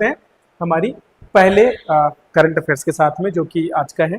हैं हमारी पहले करंट अफेयर्स के साथ में, जो कि आज का है।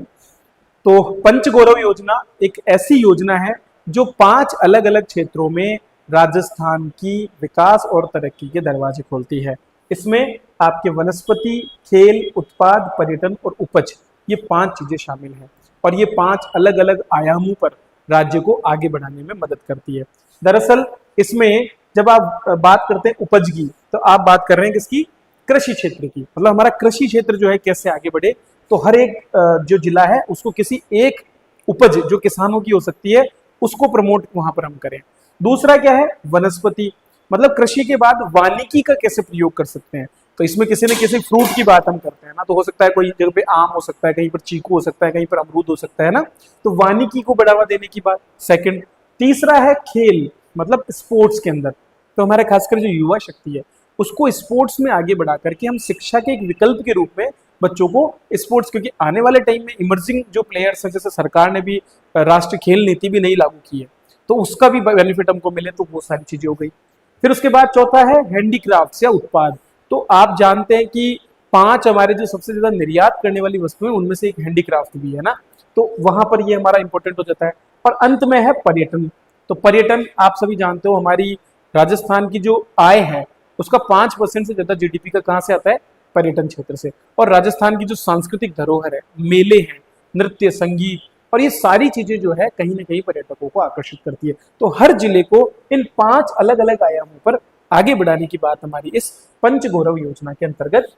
तो पंचगौरव योजना एक ऐसी योजना है जो 5 अलग अलग क्षेत्रों में राजस्थान की विकास और तरक्की के दरवाजे खोलती है। इसमें आपके वनस्पति, खेल, उत्पाद, पर्यटन और उपज, ये 5 चीजें शामिल हैं और ये 5 अलग अलग आयामों पर राज्य को आगे बढ़ाने में मदद करती है। दरअसल इसमें जब आप बात करते हैं उपज की, तो आप बात कर रहे हैं किसकी? कृषि क्षेत्र की। मतलब हमारा कृषि क्षेत्र जो है कैसे आगे बढ़े, तो हर एक जो जिला है उसको किसी एक उपज जो किसानों की हो सकती है उसको प्रमोट वहां पर हम करें। दूसरा क्या है? वनस्पति, मतलब कृषि के बाद वानिकी का कैसे प्रयोग कर सकते हैं। तो इसमें किसी न किसी फ्रूट की बात हम करते हैं ना, तो हो सकता है कोई जगह पे आम हो सकता है, कहीं पर चीकू हो सकता है, कहीं पर अमरूद हो सकता है ना, तो वानिकी को बढ़ावा देने की बात। सेकंड, तीसरा है खेल, मतलब स्पोर्ट्स के अंदर। तो हमारे खासकर जो युवा शक्ति है उसको स्पोर्ट्स में आगे बढ़ा करके हम शिक्षा के एक विकल्प के रूप में बच्चों को स्पोर्ट्स, क्योंकि आने वाले टाइम में इमर्जिंग जो प्लेयर्स हैं, जैसे सरकार ने भी राष्ट्रीय खेल नीति भी नहीं लागू की है, तो उसका भी बेनिफिट हमको मिले, तो वो सारी चीजें हो गई। फिर उसके बाद चौथा है हैंडीक्राफ्ट्स या उत्पाद। तो आप जानते हैं कि 5 हमारे जो सबसे ज्यादा निर्यात करने वाली वस्तुएं, उनमें से एक हैंडीक्राफ्ट भी है ना, तो वहां पर ये हमारा इंपॉर्टेंट हो जाता है। और अंत में है पर्यटन। तो पर्यटन आप सभी जानते हो, हमारी राजस्थान की जो आय है उसका 5% से ज्यादा जीडीपी का कहां से आता है? पर्यटन क्षेत्र से। और राजस्थान की जो सांस्कृतिक धरोहर है, मेले हैं, नृत्य, संगीत, और ये सारी चीजें जो है कहीं ना कहीं पर्यटकों को आकर्षित करती है। तो हर जिले को इन 5 अलग अलग आयामों पर आगे बढ़ाने की बात हमारी इस पंचगौरव योजना के अंतर्गत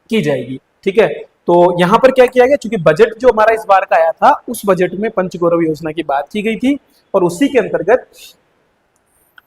की जाएगी। ठीक है, तो यहां पर क्या किया गया, चूंकि बजट जो हमारा इस बार का आया था उस बजट में पंचगौरव योजना की बात की गई थी और उसी के अंतर्गत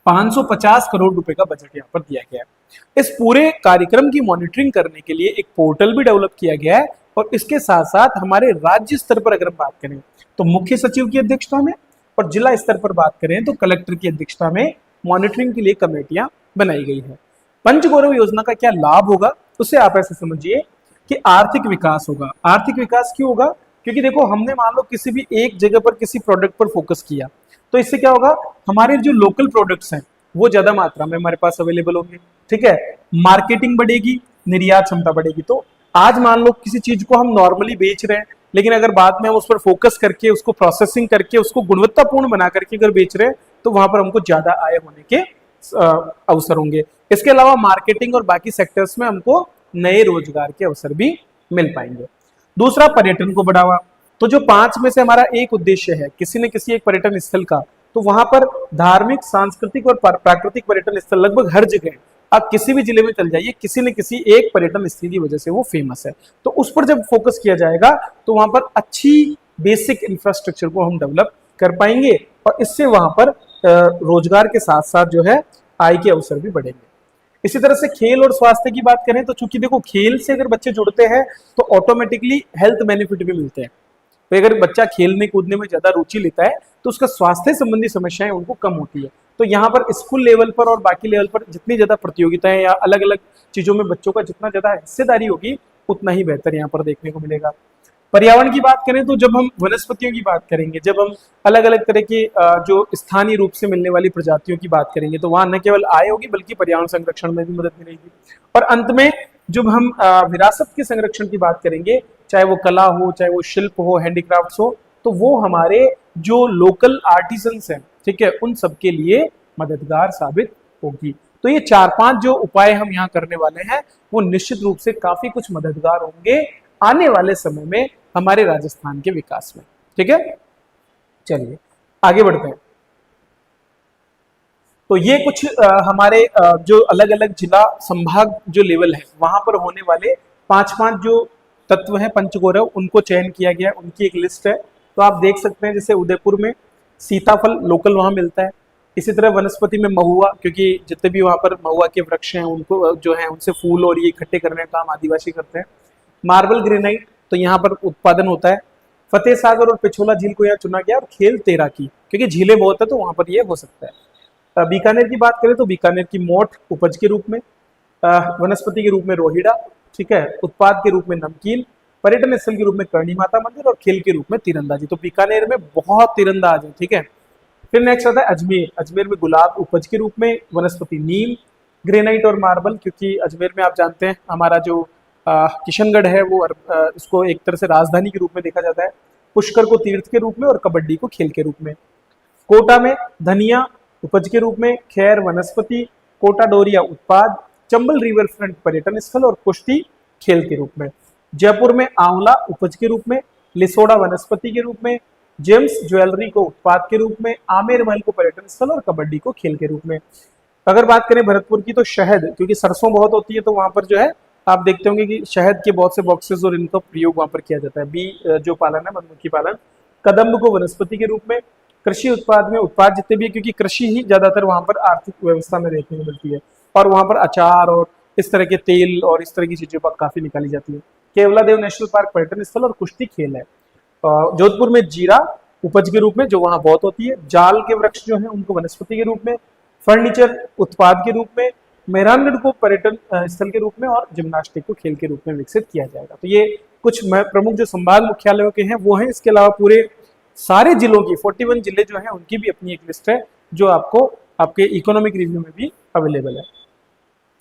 550 करोड़ रुपए का बजट यहाँ पर दिया गया है। इस पूरे कार्यक्रम की मॉनिटरिंग करने के लिए एक पोर्टल भी डेवलप किया गया है और इसके साथ साथ हमारे राज्य स्तर पर अगर हम बात करें तो मुख्य सचिव की अध्यक्षता में, और जिला स्तर पर बात करें तो कलेक्टर की अध्यक्षता में मॉनिटरिंग के लिए कमेटियां बनाई गई है। पंचगौरव योजना का क्या लाभ होगा, उसे आप ऐसे समझिए कि आर्थिक विकास होगा। आर्थिक विकास क्यों होगा? क्योंकि देखो, हमने मान लो किसी भी एक जगह पर किसी प्रोडक्ट पर फोकस किया, तो इससे क्या होगा, हमारे जो लोकल प्रोडक्ट्स हैं वो ज्यादा मात्रा में हमारे पास अवेलेबल होंगे। ठीक है, मार्केटिंग बढ़ेगी, निर्यात क्षमता बढ़ेगी। तो आज मान लो किसी चीज को हम नॉर्मली बेच रहे हैं, लेकिन अगर बाद में हम उस पर फोकस करके उसको प्रोसेसिंग करके उसको गुणवत्तापूर्ण बना करके अगर बेच रहे हैं, तो वहां पर हमको ज्यादा आय होने के अवसर होंगे। इसके अलावा मार्केटिंग और बाकी सेक्टर्स में हमको नए रोजगार के अवसर भी मिल पाएंगे। दूसरा, पर्यटन को बढ़ावा। तो जो 5 में से हमारा एक उद्देश्य है किसी न किसी एक पर्यटन स्थल का, तो वहां पर धार्मिक, सांस्कृतिक और प्राकृतिक पर्यटन स्थल लगभग हर जगह, आप किसी भी जिले में चल जाइए, किसी न किसी एक पर्यटन स्थल की वजह से वो फेमस है। तो उस पर जब फोकस किया जाएगा तो वहां पर अच्छी बेसिक इंफ्रास्ट्रक्चर को हम डेवलप कर पाएंगे और इससे वहां पर रोजगार के साथ साथ जो है आय के अवसर भी बढ़ेंगे। इसी तरह से खेल और स्वास्थ्य की बात करें तो चूंकि देखो, खेल से अगर बच्चे जुड़ते हैं तो ऑटोमेटिकली हेल्थ बेनिफिट भी मिलते हैं। तो अगर बच्चा खेलने कूदने में ज्यादा रुचि लेता है तो उसका स्वास्थ्य संबंधी समस्याएं उनको कम होती है। तो यहाँ पर स्कूल लेवल पर और बाकी लेवल पर जितनी ज्यादा प्रतियोगिताएं या अलग अलग चीजों में बच्चों का जितना ज्यादा हिस्सेदारी होगी उतना ही बेहतर यहाँ पर देखने को मिलेगा। पर्यावरण की बात करें तो जब हम वनस्पतियों की बात करेंगे, जब हम अलग अलग तरह की जो स्थानीय रूप से मिलने वाली प्रजातियों की बात करेंगे, तो वहां न केवल आय होगी बल्कि पर्यावरण संरक्षण में भी मदद मिलेगी। और अंत में जब हम विरासत के संरक्षण की बात करेंगे, चाहे वो कला हो, चाहे वो शिल्प हो, हैंडीक्राफ्ट्स हो, तो वो हमारे जो लोकल आर्टिजन्स हैं, ठीक है, उन सबके लिए मददगार साबित होगी। तो ये 4-5 जो उपाय हम यहाँ करने वाले हैं वो निश्चित रूप से काफी कुछ मददगार होंगे आने वाले समय में हमारे राजस्थान के विकास में। ठीक है, चलिए आगे बढ़ते हैं। तो ये कुछ हमारे जो अलग अलग जिला संभाग जो लेवल है वहां पर होने वाले 5-5 जो तत्व हैं पंचगौरव, उनको चयन किया गया, उनकी एक लिस्ट है। तो आप देख सकते हैं, जैसे उदयपुर में सीताफल लोकल वहां मिलता है। इसी तरह वनस्पति में महुआ, क्योंकि जितने भी वहां पर महुआ के वृक्ष हैं उनको जो है उनसे फूल और ये इकट्ठे करने का काम आदिवासी करते हैं। मार्बल ग्रेनाइट, तो यहाँ पर उत्पादन होता है। फतेह सागर और पिछोला झील को यहाँ चुना गया, और खेल तैराकी, क्योंकि झीलें बहुत है तो वहां पर ये हो सकता है। बीकानेर की बात करें तो बीकानेर की मोठ उपज के रूप में, वनस्पति के रूप में रोहिड़ा, ठीक है, उत्पाद के रूप में नमकीन, पर्यटन स्थल के रूप में करणी माता मंदिर और खेल के रूप में तीरंदाजी। तो बीकानेर में बहुत तीरंदाज है। ठीक है, फिर नेक्स्ट आता है अजमेर। अजमेर में गुलाब उपज के रूप में, वनस्पति नीम, ग्रेनाइट और मार्बल, क्योंकि अजमेर में आप जानते हैं हमारा जो किशनगढ़ है वो इसको एक तरह से राजधानी के रूप में देखा जाता है। पुष्कर को तीर्थ के रूप में और कबड्डी को खेल के रूप में। कोटा में धनिया उपज के रूप में, खैर वनस्पति, कोटा डोरिया उत्पाद, चंबल रिवर फ्रंट पर्यटन स्थल और कुश्ती खेल के रूप में। जयपुर में आंवला उपज के रूप में, लिसोड़ा वनस्पति के रूप में, जेम्स ज्वेलरी को उत्पाद के रूप में, आमेर महल को पर्यटन स्थल और कबड्डी को खेल के रूप में। अगर बात करें भरतपुर की तो शहद, क्योंकि सरसों बहुत होती है तो वहां पर जो है आप देखते होंगे कि शहद के बहुत से बॉक्सेस और इनका प्रयोग वहां पर किया जाता है। बी जो पालन है मधुमक्खी पालन। कदम्ब को वनस्पति के रूप में। कृषि उत्पाद में उत्पाद जितने भी है, क्योंकि कृषि ही ज्यादातर वहां पर आर्थिक व्यवस्था में देखने को मिलती है और वहां पर अचार और इस तरह के तेल और इस तरह की चीजें काफी निकाली जाती है। केवलादेव नेशनल पार्क पर्यटन स्थल और कुश्ती खेल है। जोधपुर में जीरा उपज के रूप में जो वहां बहुत होती है। जाल के वृक्ष जो है उनको वनस्पति के रूप में। फर्नीचर उत्पाद के रूप में। मेहरानगढ़ को पर्यटन स्थल के रूप में और जिम्नास्टिक को खेल के रूप में विकसित किया जाएगा। तो ये कुछ प्रमुख जो संभाग मुख्यालयों के हैं वो हैं। इसके अलावा पूरे सारे जिलों की 41 जिले जो हैं उनकी भी अपनी एक लिस्ट है जो आपको आपके इकोनॉमिक रिव्यू में भी अवेलेबल है।